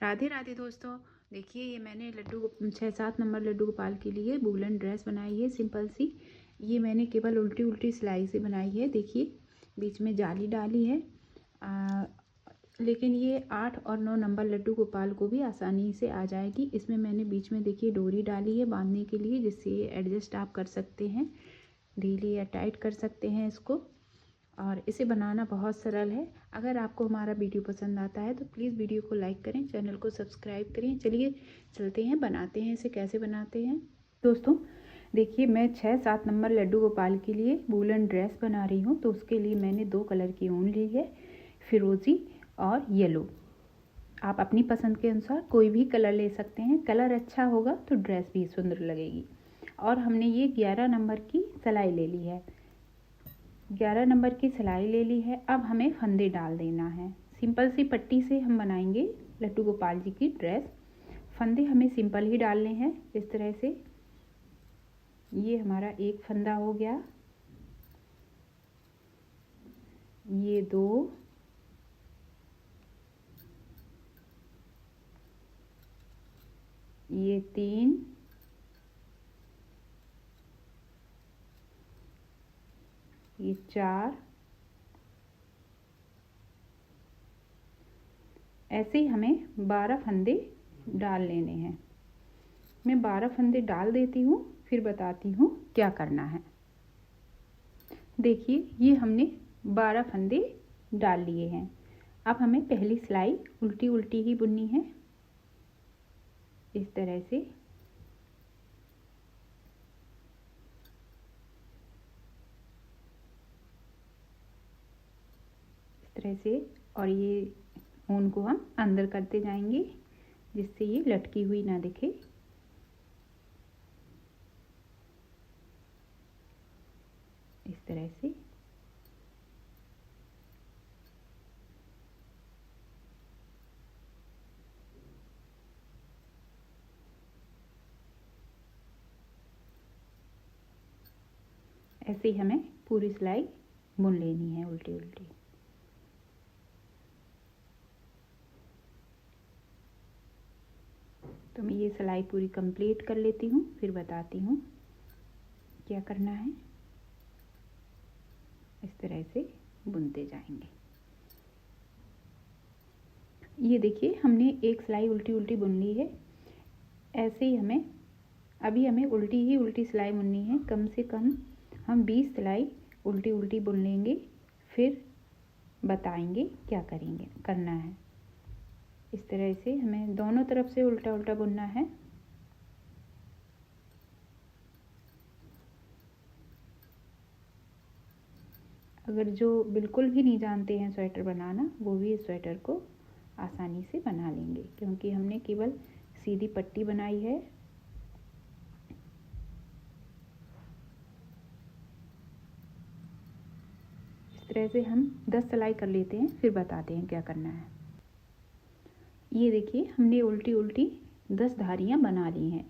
राधे राधे दोस्तों। देखिए ये मैंने 6-7 नंबर लड्डू गोपाल के लिए वूलन ड्रेस बनाई है सिंपल सी। ये मैंने केवल उल्टी उल्टी सिलाई से बनाई है। देखिए बीच में जाली डाली है। लेकिन ये 8 और 9 नंबर लड्डू गोपाल को भी आसानी से आ जाएगी। इसमें मैंने बीच में देखिए डोरी डाली है बांधने के लिए, जिससे ये एडजस्ट आप कर सकते हैं, ढीली या टाइट कर सकते हैं इसको। और इसे बनाना बहुत सरल है। अगर आपको हमारा वीडियो पसंद आता है तो प्लीज़ वीडियो को लाइक करें, चैनल को सब्सक्राइब करें। चलिए चलते हैं, बनाते हैं इसे। कैसे बनाते हैं दोस्तों, देखिए मैं 6-7 नंबर लड्डू गोपाल के लिए वूलन ड्रेस बना रही हूँ। तो उसके लिए मैंने 2 कलर की ऊन ली है, फिरोज़ी और येलो। आप अपनी पसंद के अनुसार कोई भी कलर ले सकते हैं। कलर अच्छा होगा तो ड्रेस भी सुंदर लगेगी। और हमने ये 11 नंबर की सिलाई ले ली है। 11 नंबर की सिलाई ले ली है। अब हमें फंदे डाल देना है। सिंपल सी पट्टी से हम बनाएंगे लड्डू गोपाल जी की ड्रेस। फंदे हमें सिंपल ही डालने हैं इस तरह से। ये हमारा एक फंदा हो गया, ये 2, ये 3, ये 4। ऐसे ही हमें 12 फंदे डाल लेने हैं। मैं 12 फंदे डाल देती हूँ, फिर बताती हूँ क्या करना है। देखिए ये हमने 12 फंदे डाल लिए हैं। अब हमें पहली सिलाई उल्टी उल्टी ही बुननी है, इस तरह से। इस तरह से। और ये ऊन को हम अंदर करते जाएंगे, जिससे ये लटकी हुई ना दिखे। इस तरह से। ऐसे ही हमें पूरी सिलाई बुन लेनी है उल्टी उल्टी। तो मैं ये सिलाई पूरी कंप्लीट कर लेती हूँ, फिर बताती हूँ क्या करना है। इस तरह से बुनते जाएंगे। ये देखिए हमने एक सिलाई उल्टी उल्टी बुन ली है। ऐसे ही हमें उल्टी ही उल्टी सिलाई बुननी है। कम से कम हम 20 सिलाई उल्टी उल्टी बुन लेंगे, फिर बताएंगे क्या करना है। इस तरह से हमें दोनों तरफ से उल्टा उल्टा बुनना है। अगर जो बिल्कुल भी नहीं जानते हैं स्वेटर बनाना, वो भी इस स्वेटर को आसानी से बना लेंगे, क्योंकि हमने केवल सीधी पट्टी बनाई है। इस तरह से हम 10 सिलाई कर लेते हैं, फिर बताते हैं क्या करना है। ये देखिए हमने उल्टी उल्टी 10 धारियाँ बना ली हैं।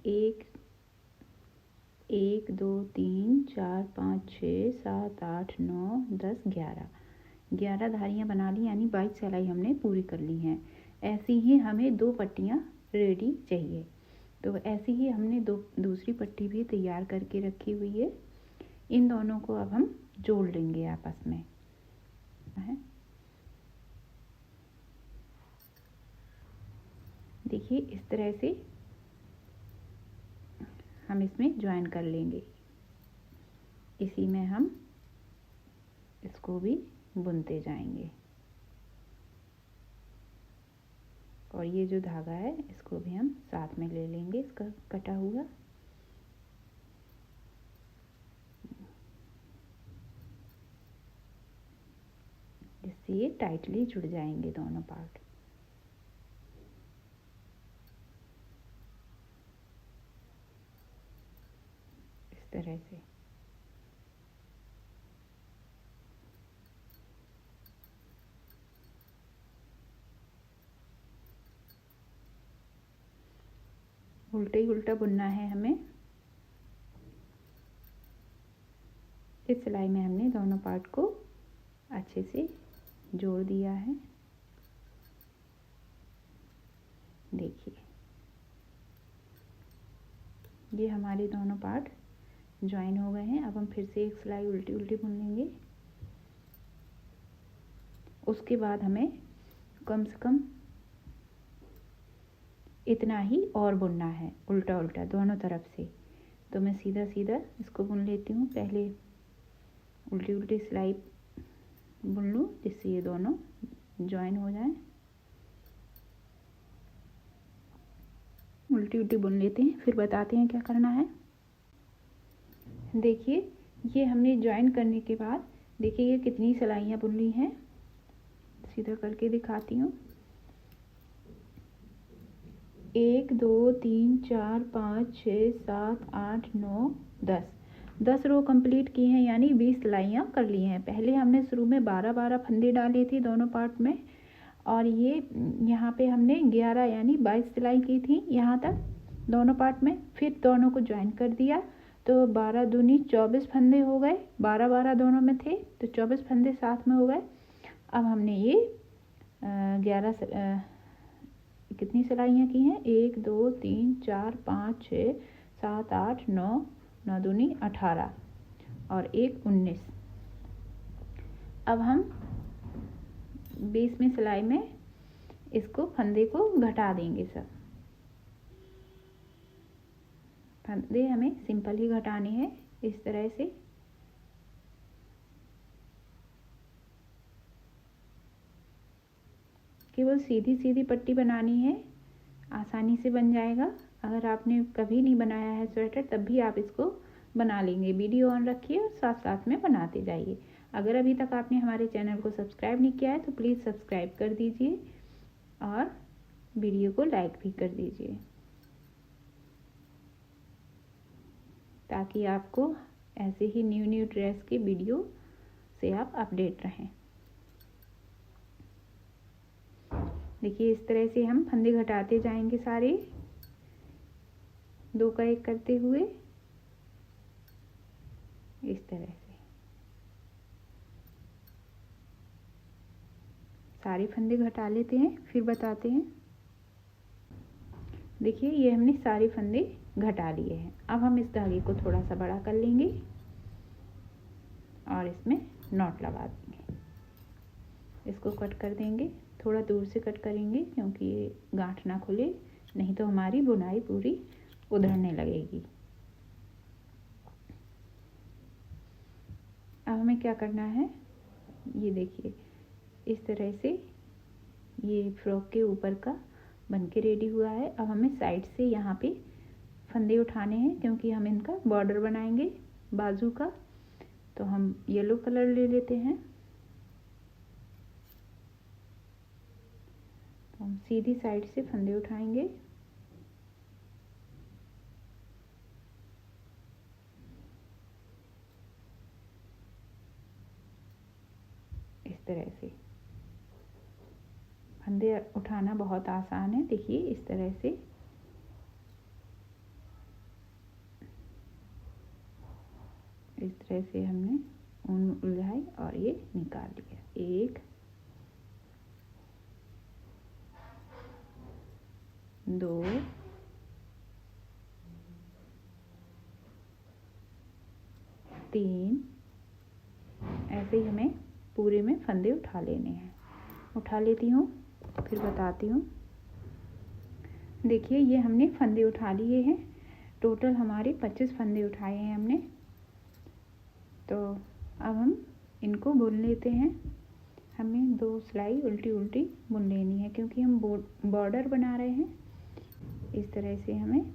1 2 3 4 5 6 7 8 9 10 11 धारियाँ बना ली, यानी 22 सिलाई हमने पूरी कर ली हैं। ऐसी ही हमें 2 पट्टियाँ रेडी चाहिए। तो ऐसी ही हमने दूसरी पट्टी भी तैयार करके रखी हुई है। इन दोनों को अब हम जोड़ लेंगे आपस में। देखिए इस तरह से हम इसमें ज्वाइन कर लेंगे। इसी में हम इसको भी बुनते जाएंगे। और ये जो धागा है इसको भी हम साथ में ले लेंगे, इसका कटा हुआ। जिससे ये टाइटली जुड़ जाएंगे दोनों पार्ट। इस तरह से। उल्टा ही उल्टा बुनना है हमें। इस सिलाई में हमने दोनों पार्ट को अच्छे से जोड़ दिया है। देखिए ये हमारे दोनों पार्ट ज्वाइन हो गए हैं। अब हम फिर से एक सिलाई उल्टी उल्टी बुन लेंगे। उसके बाद हमें कम से कम इतना ही और बुनना है, उल्टा उल्टा दोनों तरफ से। तो मैं सीधा सीधा इसको बुन लेती हूँ। पहले उल्टी उल्टी सिलाई बुन लूँ जिससे ये दोनों ज्वाइन हो जाएं। उल्टी उल्टी बुन लेते हैं, फिर बताते हैं क्या करना है। देखिए ये हमने ज्वाइन करने के बाद देखिए ये कितनी सिलाइयाँ बुन ली हैं। सीधा करके दिखाती हूँ। 1 2 3 4 5 6 7 8 9 10 रो कंप्लीट की हैं, यानी 20 सिलाइयाँ कर ली हैं। पहले हमने शुरू में 12 फंदे डाले थे दोनों पार्ट में, और ये यहाँ पे हमने 11 यानी 22 सिलाई की थी यहाँ तक दोनों पार्ट में। फिर दोनों को ज्वाइन कर दिया तो 12 दूनी 24 फंदे हो गए। 12 दोनों में थे तो 24 फंदे साथ में हो गए। अब हमने ये 11 कितनी सिलाइयाँ की हैं, 1 2 3 4 5 6 7 8 9 9 दूनी 18 और 1 19। अब हम 20वीं सिलाई में इसको फंदे को घटा देंगे। सब फंदे हमें सिंपल ही घटाने हैं इस तरह से। केवल सीधी सीधी पट्टी बनानी है, आसानी से बन जाएगा। अगर आपने कभी नहीं बनाया है स्वेटर तब भी आप इसको बना लेंगे। वीडियो ऑन रखिए और साथ साथ में बनाते जाइए। अगर अभी तक आपने हमारे चैनल को सब्सक्राइब नहीं किया है तो प्लीज़ सब्सक्राइब कर दीजिए और वीडियो को लाइक भी कर दीजिए ताकि आपको ऐसे ही न्यू ड्रेस के वीडियो से आप अपडेट रहें। देखिए इस तरह से हम फंदे घटाते जाएंगे सारे, 2 का 1 करते हुए इस तरह से सारे फंदे घटा लेते हैं, फिर बताते हैं। देखिए ये हमने सारे फंदे घटा लिए हैं। अब हम इस धागे को थोड़ा सा बड़ा कर लेंगे और इसमें नॉट लगा देंगे। इसको कट कर देंगे, थोड़ा दूर से कट करेंगे क्योंकि ये गांठ ना खुले, नहीं तो हमारी बुनाई पूरी उधड़ने लगेगी। अब हमें क्या करना है, ये देखिए इस तरह से ये फ्रॉक के ऊपर का बनके रेडी हुआ है। अब हमें साइड से यहाँ पे फंदे उठाने हैं क्योंकि हम इनका बॉर्डर बनाएंगे बाजू का। तो हम येलो कलर ले लेते हैं। तो हम सीधी साइड से फंदे उठाएंगे। इस तरह से फंदे उठाना बहुत आसान है। देखिए इस तरह से हमने ऊन उलझाई और ये निकाल लिया। 1 2 3 ऐसे ही हमें पूरे में फंदे उठा लेने हैं। उठा लेती हूँ फिर बताती हूँ। देखिए ये हमने फंदे उठा लिए हैं। टोटल हमारे 25 फंदे उठाए हैं हमने। तो अब हम इनको बुन लेते हैं। हमें 2 सिलाई उल्टी उल्टी बुन लेनी है क्योंकि हम बॉर्डर बना रहे हैं। इस तरह से हमें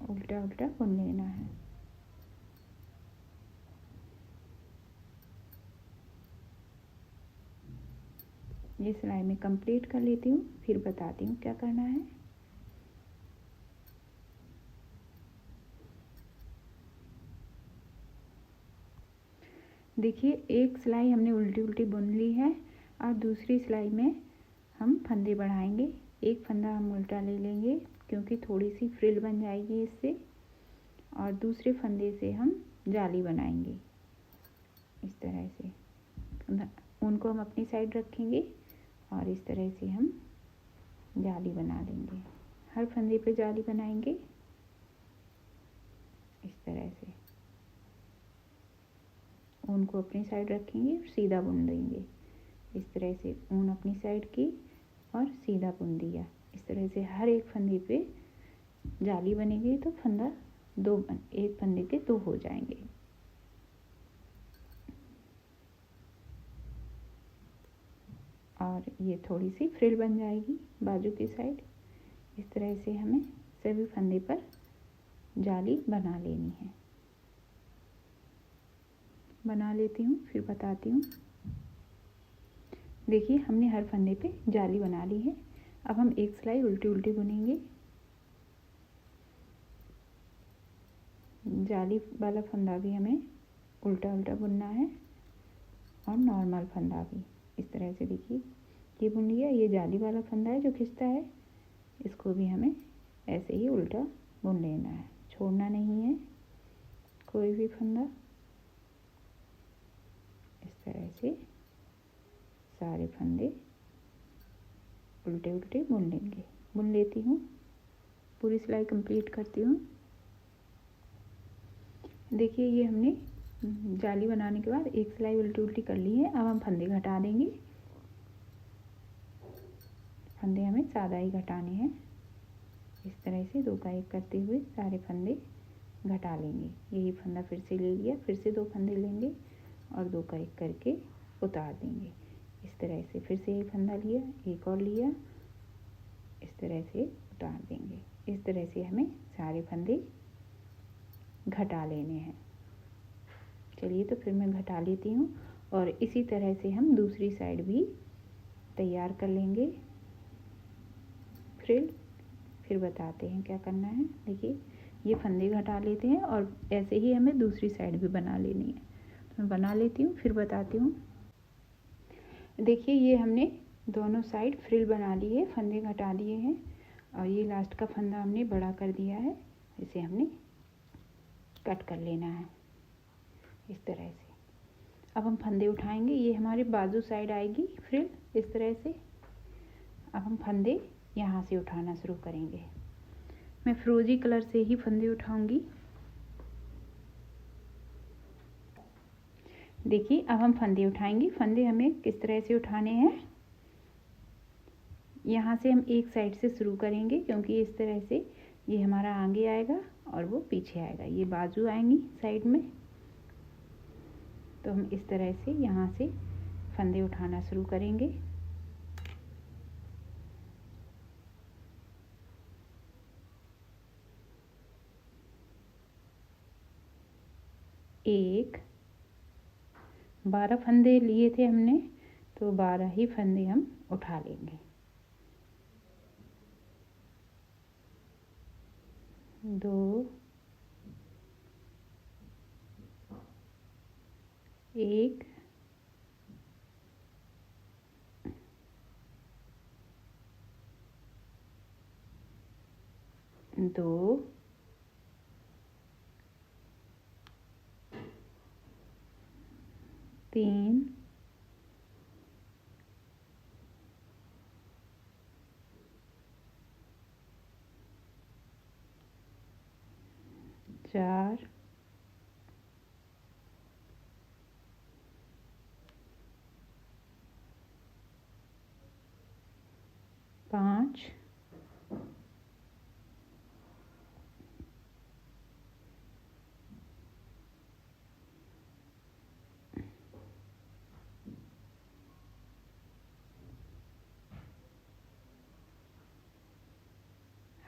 उल्टा उल्टा बुन लेना है। ये सिलाई में कंप्लीट कर लेती हूँ, फिर बताती हूँ क्या करना है। देखिए एक सिलाई हमने उल्टी उल्टी बुन ली है और दूसरी सिलाई में हम फंदे बढ़ाएंगे। एक फंदा हम उल्टा ले लेंगे क्योंकि थोड़ी सी फ्रिल बन जाएगी इससे, और दूसरे फंदे से हम जाली बनाएंगे। इस तरह से उनको हम अपनी साइड रखेंगे और इस तरह से हम जाली बना लेंगे। हर फंदे पे जाली बनाएंगे इस तरह से। ऊन को अपनी साइड रखेंगे और सीधा बुन देंगे इस तरह से। ऊन अपनी साइड की और सीधा बुन दिया इस तरह से। हर एक फंदे पे जाली बनेगी तो फंदा एक फंदे के 2 हो जाएंगे। और ये थोड़ी सी फ्रिल बन जाएगी बाजू की साइड। इस तरह से हमें सभी फंदे पर जाली बना लेनी है। बना लेती हूँ फिर बताती हूँ। देखिए हमने हर फंदे पे जाली बना ली है। अब हम एक सिलाई उल्टी उल्टी बुनेंगे। जाली वाला फंदा भी हमें उल्टा उल्टा बुनना है और नॉर्मल फंदा भी इस तरह से। देखिए ये बुन लिया। ये जाली वाला फंदा है जो खिंचता है, इसको भी हमें ऐसे ही उल्टा बुन लेना है, छोड़ना नहीं है कोई भी फंदा। इस तरह से सारे फंदे उल्टे उल्टे बुन लेंगे। बुन लेती हूँ, पूरी सिलाई कंप्लीट करती हूँ। देखिए ये हमने जाली बनाने के बाद एक सिलाई उल्टी उल्टी कर ली है। अब हम फंदे घटा देंगे। फंदे हमें सादा ही घटाने हैं इस तरह से। 2 का 1 करते हुए सारे फंदे घटा लेंगे। यही फंदा फिर से ले लिया, फिर से 2 फंदे लेंगे और 2 का 1 करके उतार देंगे इस तरह से। फिर से एक फंदा लिया, एक और लिया, इस तरह से उतार देंगे। इस तरह से हमें सारे फंदे घटा लेने हैं। चलिए तो फिर मैं घटा लेती हूँ और इसी तरह से हम दूसरी साइड भी तैयार कर लेंगे फ्रिल। फिर बताते हैं क्या करना है। देखिए ये फंदे घटा लेते हैं और ऐसे ही हमें दूसरी साइड भी बना लेनी है। तो मैं बना लेती हूँ फिर बताती हूँ। देखिए ये हमने दोनों साइड फ्रिल बना ली है, फंदे घटा दिए हैं और ये लास्ट का फंदा हमने बड़ा कर दिया है। इसे हमने कट कर लेना है इस तरह से। अब हम फंदे उठाएंगे। ये हमारे बाजू साइड आएगी फ्रिल इस तरह से। अब हम फंदे यहाँ से उठाना शुरू करेंगे। मैं फिरोजी कलर से ही फंदे उठाऊंगी। देखिए अब हम फंदे उठाएंगे। फंदे हमें किस तरह से उठाने हैं, यहाँ से हम एक साइड से शुरू करेंगे क्योंकि इस तरह से ये हमारा आगे आएगा और वो पीछे आएगा। ये बाजू आएंगी साइड में, तो हम इस तरह से यहाँ से फंदे उठाना शुरू करेंगे। एक 12 फंदे लिए थे हमने, तो 12 ही फंदे हम उठा लेंगे। 2 1 2 3 4 5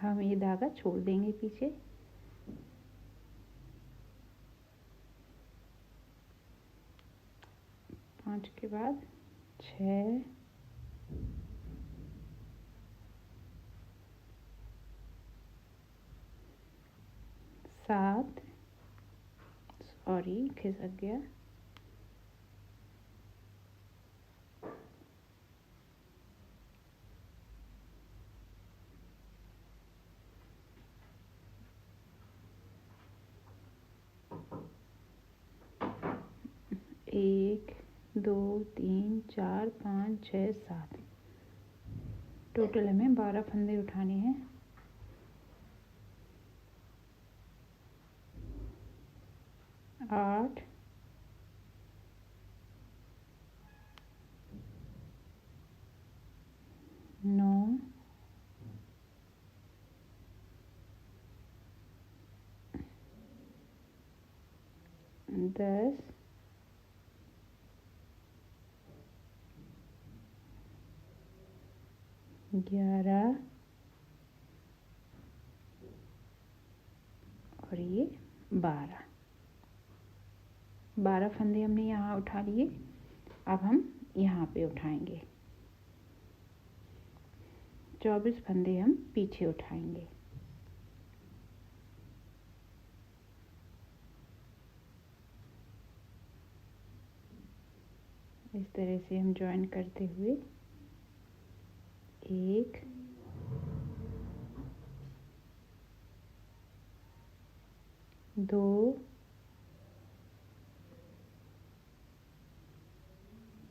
हम ये धागा छोड़ देंगे पीछे। 5 के बाद 6 7 सॉरी खिसक गया, 1 2 3 4 5 6 7 टोटल हमें 12 फंदे उठाने हैं। 8, 9, 10, 11 और ये 12 फंदे हमने यहाँ उठा लिए। अब हम यहाँ पे उठाएंगे 24 फंदे हम पीछे उठाएंगे। इस तरह से हम ज्वाइन करते हुए 1, 2,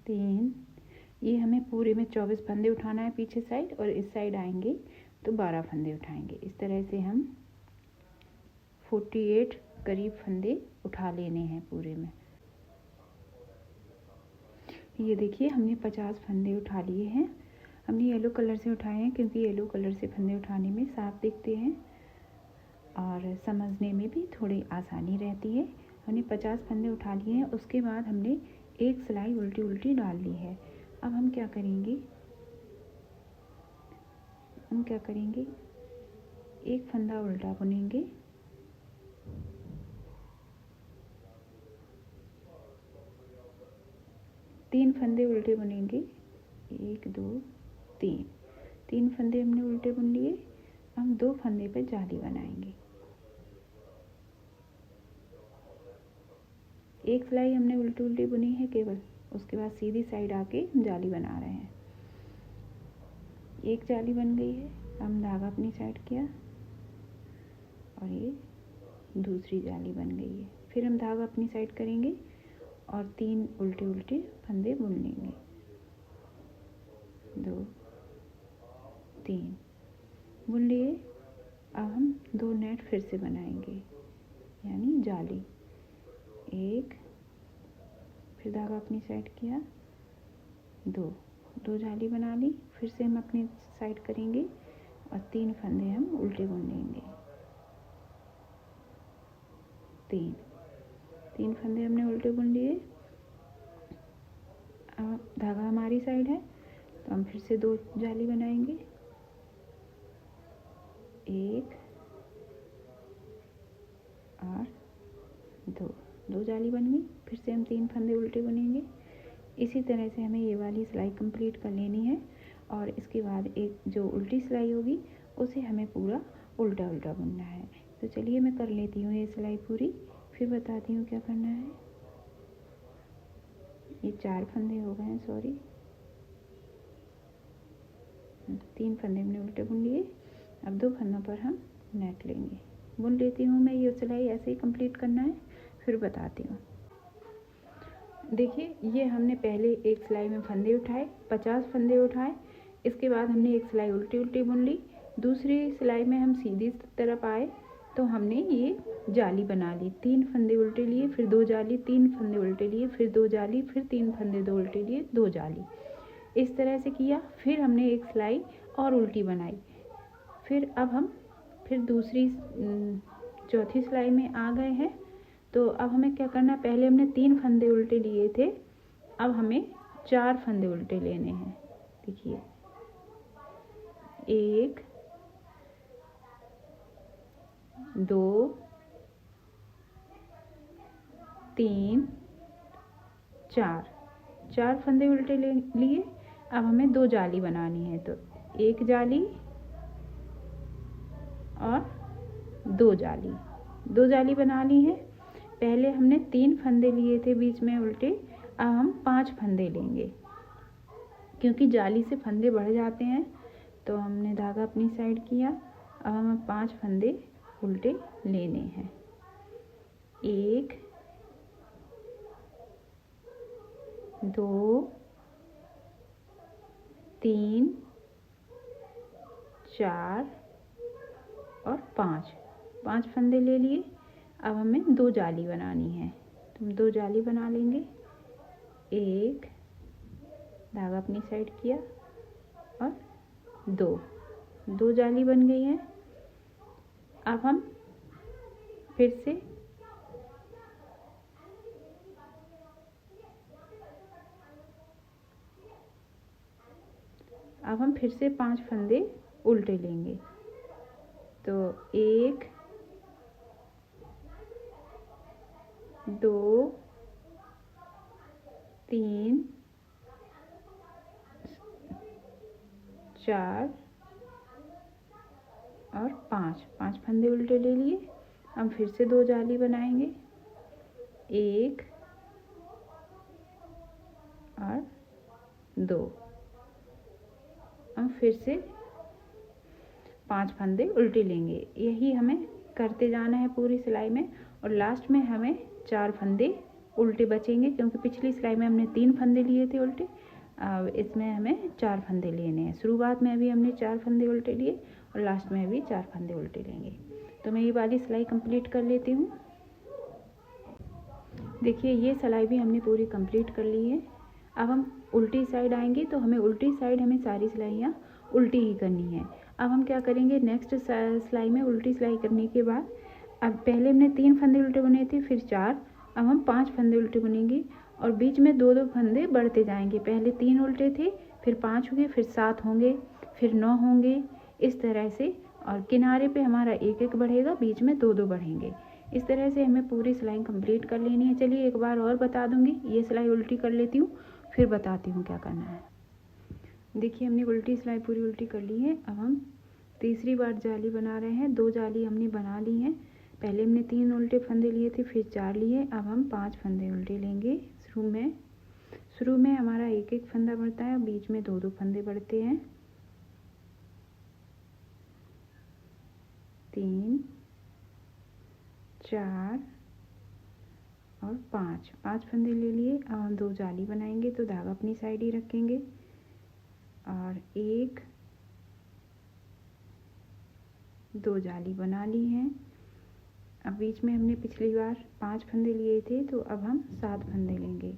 3, ये हमें पूरे में 24 फंदे उठाना है पीछे साइड, और इस साइड आएंगे तो 12 फंदे उठाएंगे। इस तरह से हम 48 करीब फंदे उठा लेने हैं पूरे में। ये देखिए हमने 50 फंदे उठा लिए हैं। हमने येलो कलर से उठाए हैं क्योंकि येलो कलर से फंदे उठाने में साफ दिखते हैं और समझने में भी थोड़ी आसानी रहती है। हमने 50 फंदे उठा लिए हैं। उसके बाद हमने एक सिलाई उल्टी उल्टी डाल ली है। अब हम क्या करेंगे, एक फंदा उल्टा बुनेंगे, तीन फंदे उल्टे बुनेंगे, 1, 2, 3 फंदे हमने उल्टे बुन लिए। हम 2 फंदे पे जाली बनाएंगे। एक सिलाई हमने उल्टी उल्टी बुनी है केवल, उसके बाद सीधी साइड आके हम जाली बना रहे हैं। एक जाली बन गई है। हम धागा अपनी साइड किया और ये दूसरी जाली बन गई है। फिर हम धागा अपनी साइड करेंगे और 3 उल्टे उल्टे फंदे बुन लेंगे। 2, 3 बुन लिए। अब हम 2 नेट फिर से बनाएंगे, यानी जाली। 1, फिर धागा अपनी साइड किया, 2 जाली बना ली। फिर से हम अपनी साइड करेंगे और 3 फंदे हम उल्टे बुन लेंगे। 3 फंदे हमने उल्टे बुन लिए। अब धागा हमारी साइड है तो हम फिर से 2 जाली बनाएंगे। 1 और 2 जाली बन गई। फिर से हम 3 फंदे उल्टे बुनेंगे। इसी तरह से हमें ये वाली सिलाई कंप्लीट कर लेनी है और इसके बाद एक जो उल्टी सिलाई होगी उसे हमें पूरा उल्टा उल्टा बुनना है। तो चलिए मैं कर लेती हूँ ये सिलाई पूरी, फिर बताती हूँ क्या करना है। ये 4 फंदे हो गए हैं, सॉरी 3 फंदे हमने उल्टे बुन लिए। अब 2 फंदों पर हम नेट लेंगे। बुन लेती हूँ मैं, ये सिलाई ऐसे ही कंप्लीट करना है, फिर बताती हूँ। देखिए ये हमने पहले एक सिलाई में फंदे उठाए, 50 फंदे उठाए। इसके बाद हमने एक सिलाई उल्टी उल्टी बुन ली। दूसरी सिलाई में हम सीधी तरफ आए तो हमने ये जाली बना ली। 3 फंदे उल्टे लिए, फिर 2 जाली, 3 फंदे उल्टे लिए, फिर 2 जाली, फिर 3 फंदे 2 उल्टे लिए, 2 जाली। इस तरह से किया। फिर हमने एक सिलाई और उल्टी बनाई। फिर अब हम दूसरी चौथी सिलाई में आ गए हैं। तो अब हमें क्या करना है, पहले हमने 3 फंदे उल्टे लिए थे, अब हमें 4 फंदे उल्टे लेने हैं। देखिए 1, 2, 3, 4 फंदे उल्टे लिए। अब हमें 2 जाली बनानी है, तो 1 जाली और 2 जाली बना ली है। पहले हमने 3 फंदे लिए थे बीच में उल्टे, अब हम 5 फंदे लेंगे क्योंकि जाली से फंदे बढ़ जाते हैं। तो हमने धागा अपनी साइड किया। अब हमें 5 फंदे उल्टे लेने हैं। 1, 2, 3, 4 और 5 फंदे ले लिए। अब हमें 2 जाली बनानी है, तो हम 2 जाली बना लेंगे। एक धागा अपनी साइड किया और 2 जाली बन गई है। अब हम फिर से फिर से 5 फंदे उल्टे लेंगे। तो 1 2 3 4 और 5 फंदे उल्टे ले लिए। हम फिर से 2 जाली बनाएंगे, 1 और 2। हम फिर से 5 फंदे उल्टे लेंगे। यही हमें करते जाना है पूरी सिलाई में, और लास्ट में हमें 4 फंदे उल्टे बचेंगे, क्योंकि पिछली सिलाई में हमने 3 फंदे लिए थे उल्टे। अब इसमें हमें 4 फंदे लेने हैं। शुरुआत में भी हमने 4 फंदे उल्टे लिए और लास्ट में भी 4 फंदे उल्टे लेंगे। तो मैं ये वाली सिलाई कंप्लीट कर लेती हूँ। देखिए ये सिलाई भी हमने पूरी कंप्लीट कर ली है। अब हम उल्टी साइड आएंगे, तो हमें उल्टी साइड हमें सारी सिलाइयाँ उल्टी ही करनी है। अब हम क्या करेंगे, नेक्स्ट सिलाई में उल्टी सिलाई करने के बाद, अब पहले हमने 3 फंदे उल्टे बुने थे, फिर 4, अब हम 5 फंदे उल्टे बुनेंगे और बीच में 2 फंदे बढ़ते जाएंगे। पहले 3 उल्टे थे, फिर 5 हुए, फिर 7 होंगे, फिर 9 होंगे, इस तरह से। और किनारे पे हमारा 1 बढ़ेगा, बीच में 2 बढ़ेंगे। इस तरह से हमें पूरी सिलाई कंप्लीट कर लेनी है। चलिए एक बार और बता दूंगी। ये सिलाई उल्टी कर लेती हूँ, फिर बताती हूँ क्या करना है। देखिए हमने उल्टी सिलाई पूरी उल्टी कर ली है। अब हम तीसरी बार जाली बना रहे हैं। 2 जाली हमने बना ली हैं। पहले हमने 3 उल्टे फंदे लिए थे, फिर 4 लिए। अब हम 5 फंदे उल्टे लेंगे। शुरू में हमारा 1 फंदा बढ़ता है, बीच में 2 फंदे बढ़ते हैं। 3 4 और 5 फंदे ले लिए। अब हम 2 जाली बनाएंगे, तो धागा अपनी साइड ही रखेंगे और 2 जाली बना ली हैं। अब बीच में हमने पिछली बार 5 फंदे लिए थे, तो अब हम 7 फंदे लेंगे।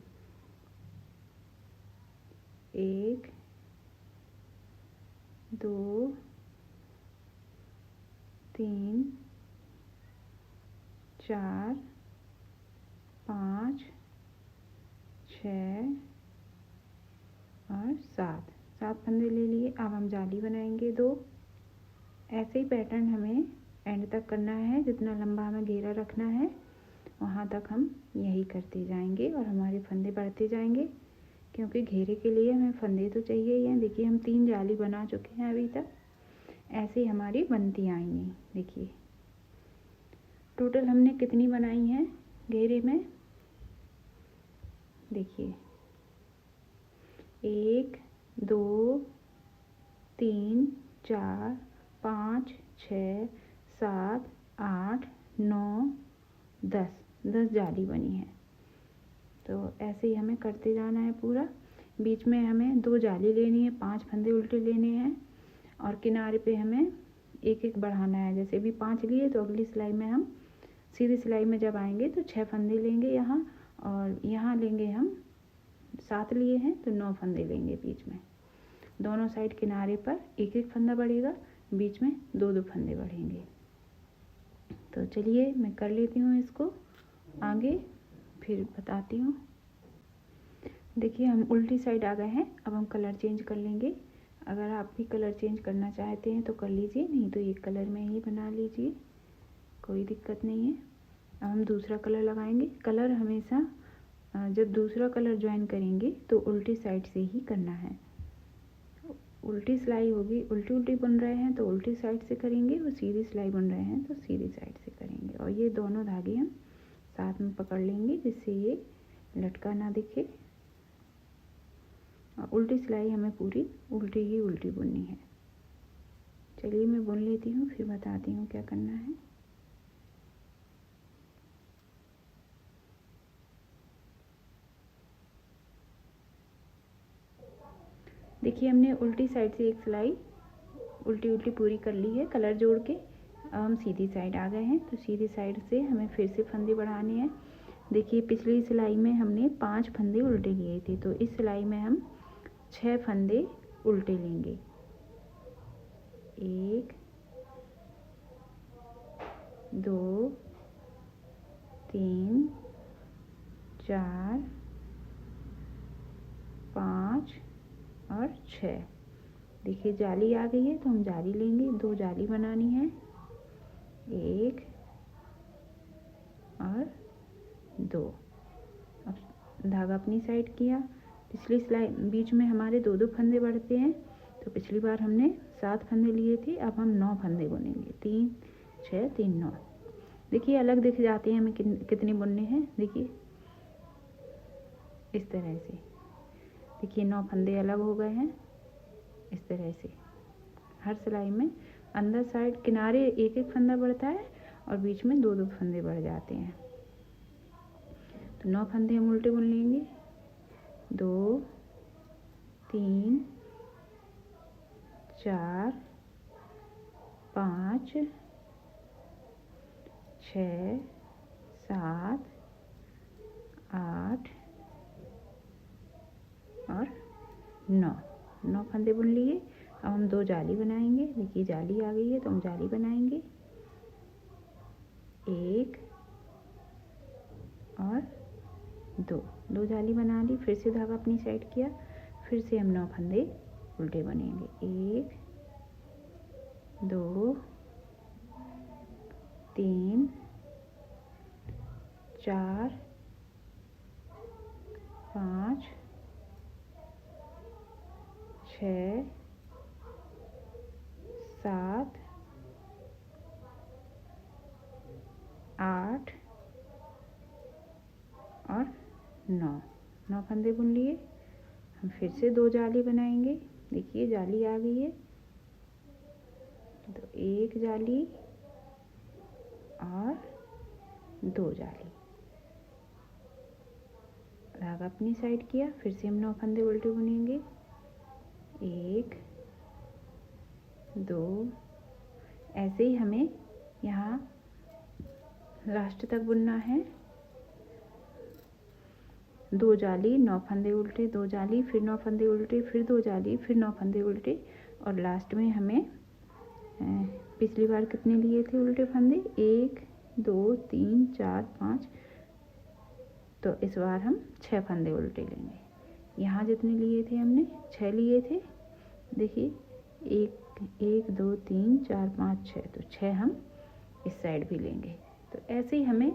1 2 3 4 5 6 और 7 फंदे ले लिए। अब हम जाली बनाएंगे 2। ऐसे ही पैटर्न हमें एंड तक करना है। जितना लंबा हमें घेरा रखना है वहाँ तक हम यही करते जाएंगे और हमारे फंदे बढ़ते जाएंगे, क्योंकि घेरे के लिए हमें फंदे तो चाहिए ही हैं। देखिए हम 3 जाली बना चुके हैं अभी तक। ऐसे ही हमारी बनती आएंगी। देखिए टोटल हमने कितनी बनाई हैं घेरे में। देखिए 1 2 3 4 5 6 7 8 9 10 जाली बनी है। तो ऐसे ही हमें करते जाना है पूरा। बीच में हमें 2 जाली लेनी है, 5 फंदे उल्टे लेने हैं और किनारे पे हमें 1 बढ़ाना है। जैसे भी 5 लिए, तो अगली सिलाई में हम सीधी सिलाई में जब आएंगे तो 6 फंदे लेंगे यहाँ, और यहाँ लेंगे हम 7 लिए हैं तो 9 फंदे लेंगे। बीच में दोनों साइड किनारे पर 1 फंदा बढ़ेगा, बीच में 2 फंदे बढ़ेंगे। तो चलिए मैं कर लेती हूँ इसको आगे, फिर बताती हूँ। देखिए हम उल्टी साइड आ गए हैं। अब हम कलर चेंज कर लेंगे। अगर आप भी कलर चेंज करना चाहते हैं तो कर लीजिए, नहीं तो एक कलर में ही बना लीजिए, कोई दिक्कत नहीं है। अब हम दूसरा कलर लगाएंगे। कलर हमेशा जब दूसरा कलर ज्वाइन करेंगे तो उल्टी साइड से ही करना है। उल्टी सिलाई होगी, उल्टी बन रहे हैं तो उल्टी साइड से करेंगे, और सीधी सिलाई बन रहे हैं तो सीधी साइड से करेंगे। और ये दोनों धागे हम साथ में पकड़ लेंगे, जिससे ये लटका ना दिखे। और उल्टी सिलाई हमें पूरी उल्टी बुननी है। चलिए मैं बुन लेती हूँ, फिर बताती हूँ क्या करना है। देखिए हमने उल्टी साइड से एक सिलाई उल्टी उल्टी पूरी कर ली है कलर जोड़ के। अब हम सीधी साइड आ गए हैं, तो सीधी साइड से हमें फिर से फंदे बढ़ाने हैं। देखिए पिछली सिलाई में हमने 5 फंदे उल्टे लिए थे, तो इस सिलाई में हम 6 फंदे उल्टे लेंगे। 1 2 3 4 5 और 6। देखिए जाली आ गई है, तो हम जाली लेंगे। 2 जाली बनानी है, 1 और 2। अब धागा अपनी साइड किया। पिछली सिलाई बीच में हमारे 2-2 फंदे बढ़ते हैं, तो पिछली बार हमने 7 फंदे लिए थे, अब हम 9 फंदे बुनेंगे। 3 6 3 9। देखिए अलग दिख जाते हैं हमें कितने बुनने हैं। देखिए इस तरह से, देखिए 9 फंदे अलग हो गए हैं। इस तरह से हर सिलाई में अंदर साइड किनारे 1-1 फंदा बढ़ता है और बीच में 2-2 फंदे बढ़ जाते हैं। तो 9 फंदे हम उल्टे बुन लेंगे। 2 3 4 5 6 7 8 और 9 फंदे बुन लिए। अब हम 2 जाली बनाएंगे। देखिए जाली आ गई है, तो हम जाली बनाएंगे। 1 और 2 जाली बना ली। फिर से धागा अपनी साइड किया, फिर से हम 9 फंदे उल्टे बनेंगे। 1 2 3 4 5 6 7 8 और 9 फंदे बुन लिए। हम फिर से 2 जाली बनाएंगे। देखिए जाली आ गई है, तो 1 जाली और 2 जाली। धागा अपनी साइड किया, फिर से हम 9 फंदे उल्टे बुनेंगे। 1 2। ऐसे ही हमें यहाँ लास्ट तक बुनना है। 2 जाली, 9 फंदे उल्टे, 2 जाली, फिर 9 फंदे उल्टे, फिर 2 जाली, फिर 9 फंदे उल्टे, और लास्ट में हमें पिछली बार कितने लिए थे उल्टे फंदे? 1 2 3 4 5। तो इस बार हम 6 फंदे उल्टे लेंगे। यहाँ जितने लिए थे हमने 6 लिए थे। देखिए 1 2 3 4 5 6, तो 6 हम इस साइड भी लेंगे। तो ऐसे ही हमें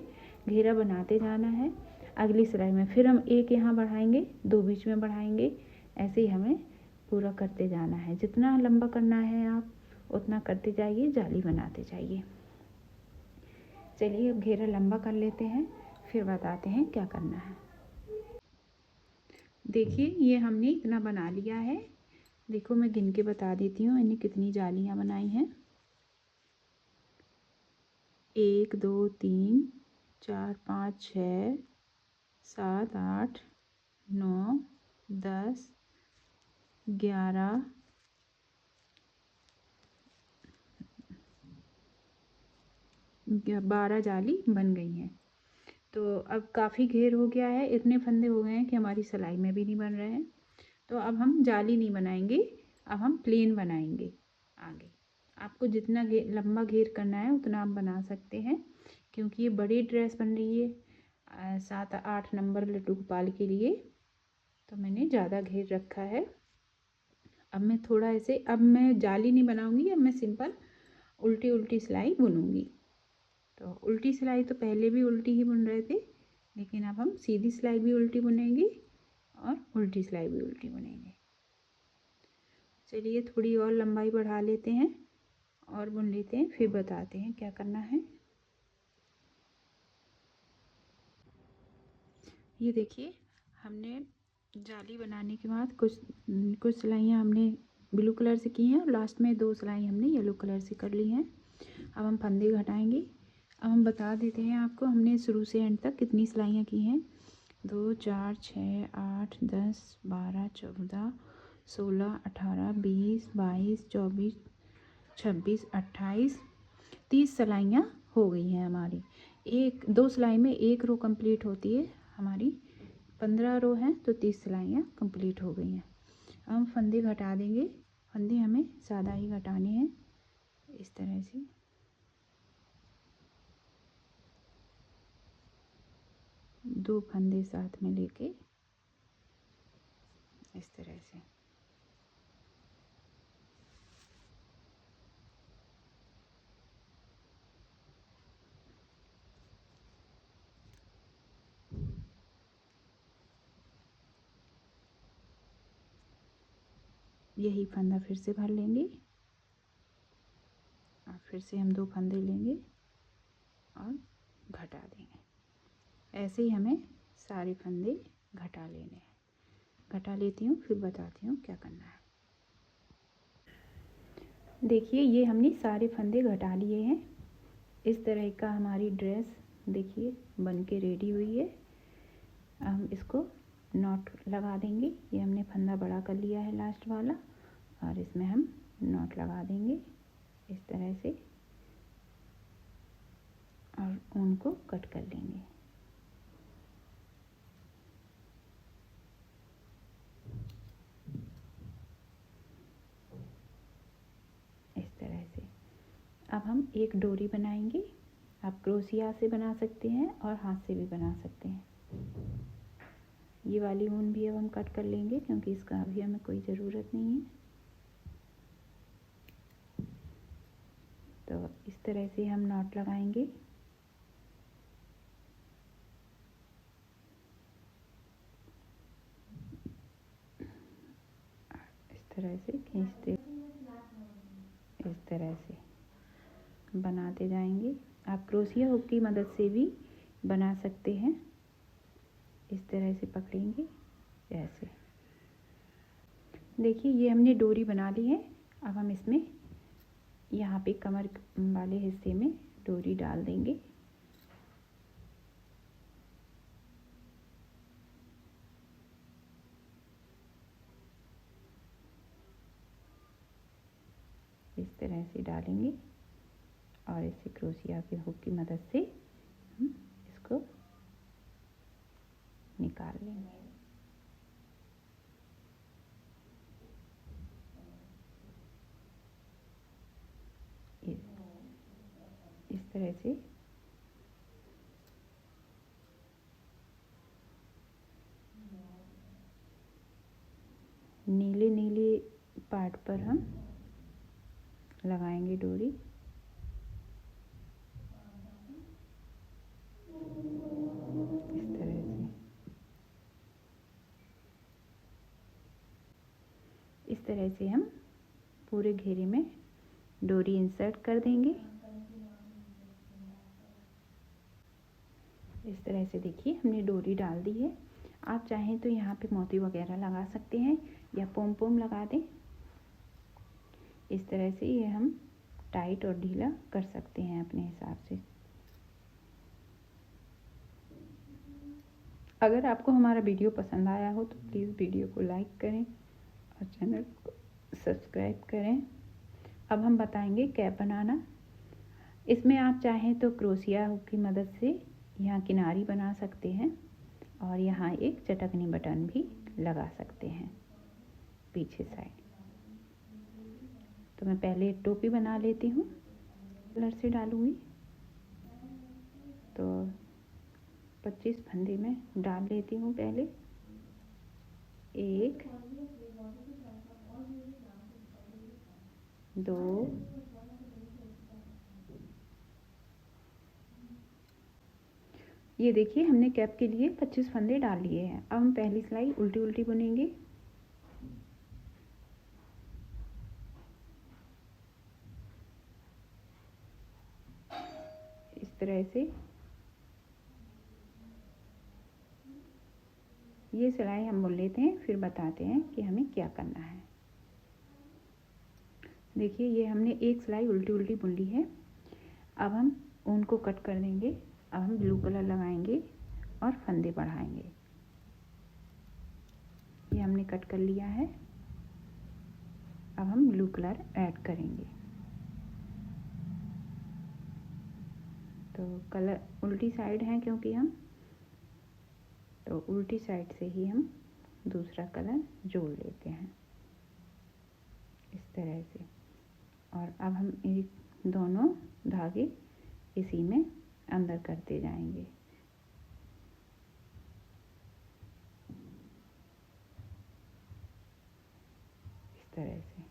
घेरा बनाते जाना है। अगली सिलाई में फिर हम 1 यहाँ बढ़ाएंगे, 2 बीच में बढ़ाएंगे। ऐसे ही हमें पूरा करते जाना है। जितना लंबा करना है आप उतना करते जाइए, जाली बनाते जाइए। चलिए अब घेरा लंबा कर लेते हैं, फिर बताते हैं क्या करना है। देखिए ये हमने इतना बना लिया है। देखो मैं गिन के बता देती हूँ इन्हें कितनी जालियाँ बनाई हैं। 1 2 3 4 5 6 7 8 9 10 11 12 जाली बन गई हैं। तो अब काफ़ी घेर हो गया है, इतने फंदे हो गए हैं कि हमारी सिलाई में भी नहीं बन रहे हैं। तो अब हम जाली नहीं बनाएंगे, अब हम प्लेन बनाएंगे। आगे आपको जितना लंबा घेर करना है उतना आप बना सकते हैं, क्योंकि ये बड़ी ड्रेस बन रही है 7-8 नंबर लड्डू गोपाल के लिए, तो मैंने ज़्यादा घेर रखा है। अब मैं थोड़ा ऐसे, अब मैं जाली नहीं बनाऊंगी, अब मैं सिंपल उल्टी उल्टी सिलाई बुनूंगी। तो उल्टी सिलाई तो पहले भी उल्टी ही बुन रहे थे, लेकिन अब हम सीधी सिलाई भी उल्टी बुनेंगे और उल्टी सिलाई भी उल्टी बुनेंगे। चलिए थोड़ी और लंबाई बढ़ा लेते हैं और बुन लेते हैं, फिर बताते हैं क्या करना है। ये देखिए हमने जाली बनाने के बाद कुछ सिलाइयाँ हमने ब्लू कलर से की हैं और लास्ट में 2 सिलाई हमने येलो कलर से कर ली हैं। अब हम फंदे घटाएंगे। अब हम बता देते हैं आपको हमने शुरू से एंड तक कितनी सिलाइयाँ की हैं। 2 4 6 8 10 12 14 16 18 20 22 24 26, 28, 30 सिलाइयाँ हो गई हैं हमारी। एक 2 सिलाई में 1 रो कंप्लीट होती है हमारी। 15 रो हैं तो 30 सिलाइयाँ कंप्लीट हो गई हैं। अब हम फंदे घटा देंगे। फंदे हमें ज़्यादा ही घटाने हैं, इस तरह से। दो फंदे साथ में लेके इस तरह से। यही फंदा फिर से भर लेंगे और फिर से हम 2 फंदे लेंगे और घटा देंगे। ऐसे ही हमें सारे फंदे घटा लेने हैं। घटा लेती हूँ, फिर बताती हूँ क्या करना है। देखिए ये हमने सारे फंदे घटा लिए हैं। इस तरह का हमारी ड्रेस देखिए बन के रेडी हुई है। हम इसको नॉट लगा देंगे। ये हमने फंदा बड़ा कर लिया है लास्ट वाला, और इसमें हम नॉट लगा देंगे इस तरह से, और ऊन को कट कर लेंगे। इस तरह से अब हम एक डोरी बनाएंगे। आप क्रोशिया से बना सकते हैं और हाथ से भी बना सकते हैं। ये वाली ऊन भी अब हम कट कर लेंगे क्योंकि इसका अभी हमें कोई ज़रूरत नहीं है। तो इस तरह से हम नॉट लगाएंगे। इस तरह से खींचते, इस तरह से बनाते जाएंगे। आप क्रोशिया हुक की मदद से भी बना सकते हैं। इस तरह से पकड़ेंगे ऐसे। देखिए ये हमने डोरी बना ली है। अब हम इसमें यहाँ पे कमर वाले हिस्से में डोरी डाल देंगे। इस तरह से डालेंगे और इसे क्रोशिया के हुक की मदद से हम इसको निकाल लेंगे। इस तरह से नीले नीले पार्ट पर हम लगाएंगे डोरी। इस तरह से, इस तरह से हम पूरे घेरे में डोरी इंसर्ट कर देंगे। इस तरह से देखिए हमने डोरी डाल दी है। आप चाहें तो यहाँ पे मोती वगैरह लगा सकते हैं या पोम पोम लगा दें। इस तरह से ये हम टाइट और ढीला कर सकते हैं अपने हिसाब से। अगर आपको हमारा वीडियो पसंद आया हो तो प्लीज़ वीडियो को लाइक करें और चैनल को सब्सक्राइब करें। अब हम बताएंगे कैप बनाना। इसमें आप चाहें तो क्रोशिया हुक की मदद से यहाँ किनारी बना सकते हैं और यहाँ एक चटकनी बटन भी लगा सकते हैं पीछे साइड। तो मैं पहले एक टोपी बना लेती हूँ, कलर से डालूँगी। तो 25 फंदे में डाल लेती हूँ पहले। 1 2 ये देखिए हमने कैप के लिए 25 फंदे डाल लिए हैं। अब हम पहली सिलाई उल्टी उल्टी बुनेंगे। इस तरह से ये सिलाई हम बुन लेते हैं, फिर बताते हैं कि हमें क्या करना है। देखिए ये हमने एक सिलाई उल्टी उल्टी बुन ली है। अब हम ऊन को कट कर देंगे। अब हम ब्लू कलर लगाएंगे और फंदे बढ़ाएंगे। ये हमने कट कर लिया है। अब हम ब्लू कलर ऐड करेंगे। तो कलर उल्टी साइड है क्योंकि हम, तो उल्टी साइड से ही हम दूसरा कलर जोड़ लेते हैं इस तरह से। और अब हम ये दोनों धागे इसी में अंदर करते जाएंगे। इस तरह से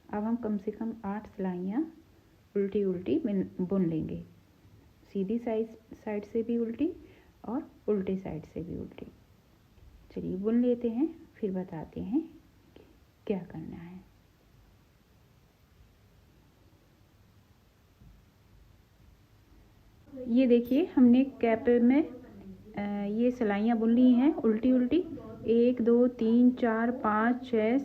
अब हम कम से कम 8 सिलाइयाँ उल्टी उल्टी बुन लेंगे, सीधी साइड से भी उल्टी और उल्टी साइड से भी उल्टी। चलिए बुन लेते हैं, फिर बताते हैं क्या करना है। ये देखिए हमने कैप में ये सिलाइयाँ बुन ली हैं उल्टी उल्टी। 1 2 3 4 5 6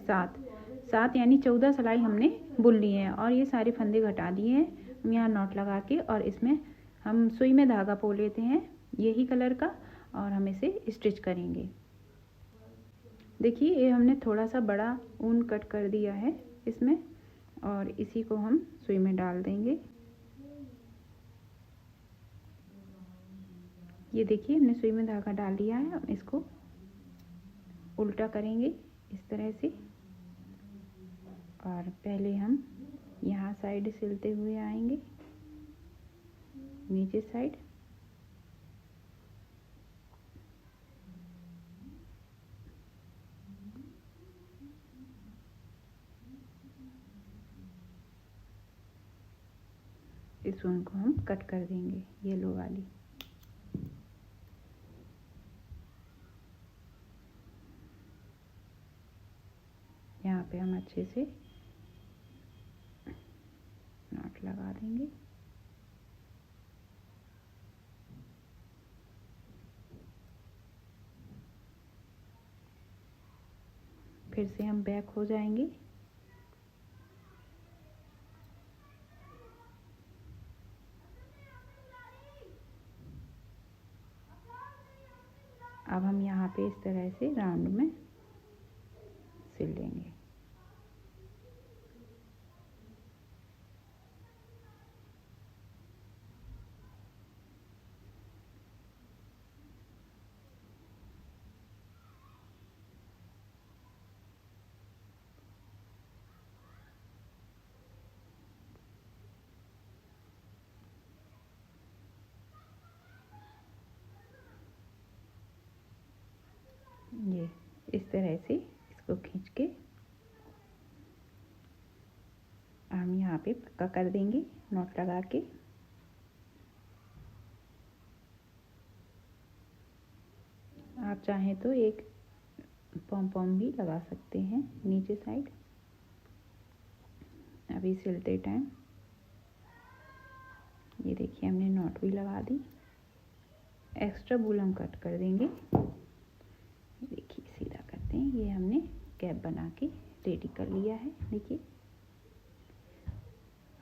7 यानी 14 सिलाई हमने बुन ली है। और ये सारे फंदे घटा दिए हैं हम यहाँ नॉट लगा के, और इसमें हम सुई में धागा पो लेते हैं यही कलर का, और हम इसे स्टिच करेंगे। देखिए ये हमने थोड़ा सा बड़ा ऊन कट कर दिया है इसमें, और इसी को हम सुई में डाल देंगे। ये देखिए हमने सुई में धागा डाल दिया है। हम इसको उल्टा करेंगे इस तरह से, और पहले हम यहाँ साइड सिलते हुए आएंगे नीचे साइड, इस ऊन को हम कट कर देंगे येलो वाली। यहाँ पे हम अच्छे से नॉट लगा देंगे। फिर से हम बैक हो जाएंगे। अब हम यहाँ पे इस तरह से राउंड में सिल लेंगे। ये इस तरह से इसको खींच के हम यहाँ पे पक्का कर देंगे नॉट लगा के। आप चाहें तो एक पॉम पॉम भी लगा सकते हैं नीचे साइड। अभी सिलते टाइम ये देखिए हमने नॉट भी लगा दी। एक्स्ट्रा वूल हम कट कर देंगे। देखिए सीधा करते हैं। ये हमने कैप बना के रेडी कर लिया है देखिए,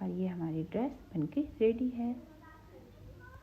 और ये हमारी ड्रेस बनके रेडी है।